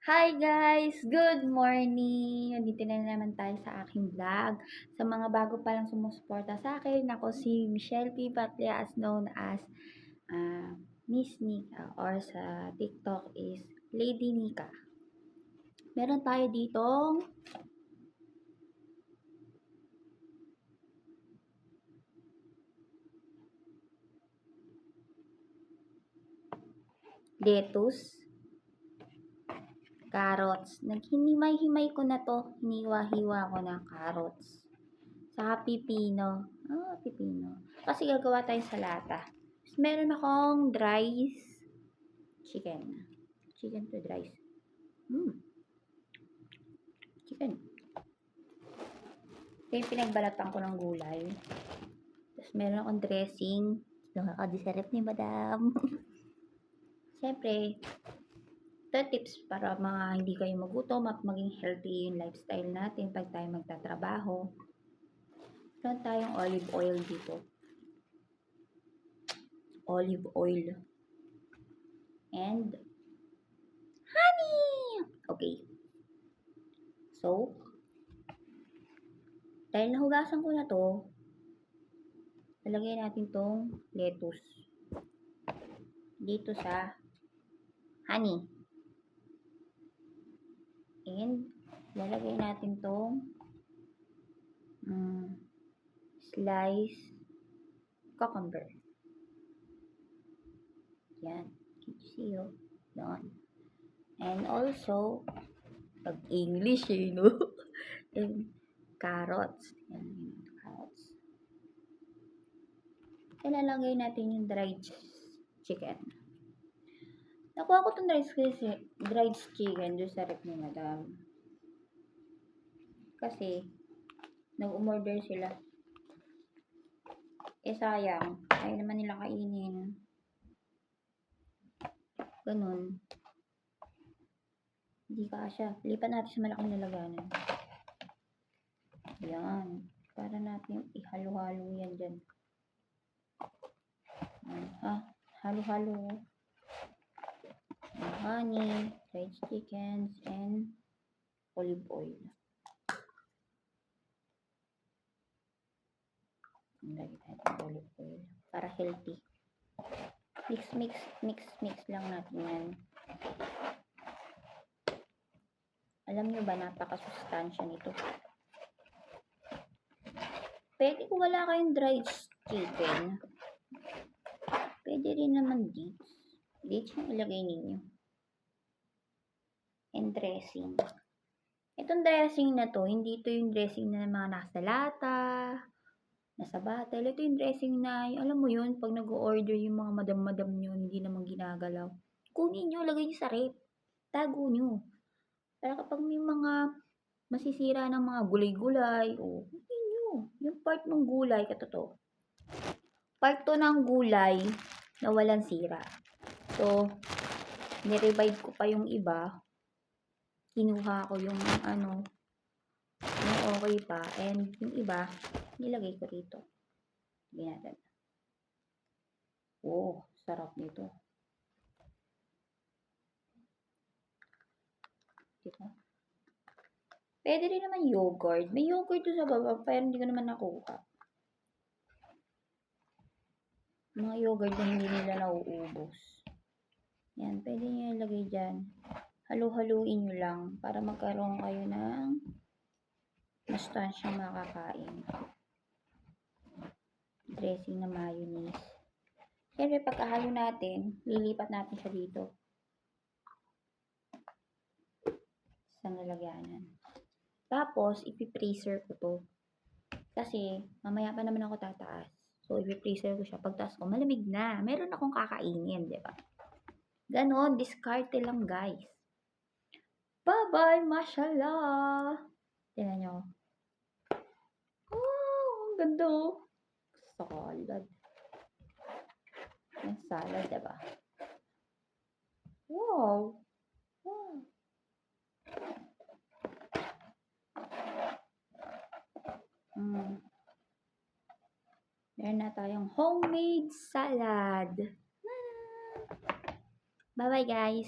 Hi guys! Good morning! Nandito na naman tayo sa aking vlog. Sa mga bago pa lang sumusuporta sa akin, ako si Michelle P. Patlia as known as Miss Nika or sa TikTok is Lady Nika. Meron tayo ditong lettuce, carrots. Naghinimay-himay ko na to. Hiniwa-hiwa ko na carrots. Saka pipino. Pipino. Kasi gagawa tayo sa lata. Meron akong rice chicken. Chicken to rice. Chicken. Ito yung pinagbalatan ko ng gulay. Tapos meron akong dressing. Nakakadisarap ni madam. Siyempre, ito tips para mga hindi kayo magutom at maging healthy yung lifestyle natin pag tayo magtatrabaho. Meron tayong olive oil dito. Olive oil. And honey! Okay. So, dahil nahugasan ko na to, lalagay natin tong lettuce dito sa honey. And lalagay natin tong slice cucumber. Yan. Can you see, oh? Yan. And also, pag-English, no? And carrots. Yan, carrots. Ilalagay natin yung dried chicken. Nakuha ko itong dried chicken doon sa rep ni madam. Kasi, nag-umorder sila. Sayang. Ayaw naman nila kainin. Ganun. Hindi kasya. Lipat natin sa malaking lalaganan. Yan. Para natin ihalo-halo yan dyan. Halo-halo. Honey, fried chickens, and olive oil. Lagyan natin olive oil. Para healthy. Mix lang natin yan. Alam nyo ba, napakasustansya nito. Pwede kung wala kayong dried chicken, pwede rin naman dates. Dates yung ilagay ninyo. And dressing. Itong dressing na to, hindi ito yung dressing na mga nasa lata, nasa bottle. Ito yung dressing na, alam mo yun, pag nag-order yung mga madam-madam nyo, hindi naman ginagalaw. Kunin nyo, lagay nyo sa rep. Tago nyo. Para kapag may mga masisira ng mga gulay-gulay, kunin nyo. Yung part ng gulay, katoto. Part to ng gulay na walang sira. So, nirevive ko pa yung iba. Kinuha ko yung yung okay pa. And yung iba, nilagay ko rito. Lagyan natin. Sarap nito. Diba? Pwede rin naman yogurt. May yogurt doon sa baba, pero hindi ko naman nakuha. Mga yogurt na hindi nila nauubos. Yan, pwede nyo ilagay dyan. Halu-haluin nyo lang para magkaroon kayo ng mastansyang makakain. Dressing na mayonnaise. Siyempre, pagkahalo natin, lilipat natin siya dito. Sa nalagyanan. Tapos, ipipreaser ko to. Kasi, mamaya pa naman ako tataas. So, ipipreaser ko siya. Pagtaas ko, malamig na. Meron akong kakainin, di ba? Ganon, diskarte lang, guys. Bye-bye, mashallah! Tingnan nyo. Ang ganda, oh. Salad. Yung salad, diba? Wow! Meron na tayong homemade salad. Bye-bye, guys!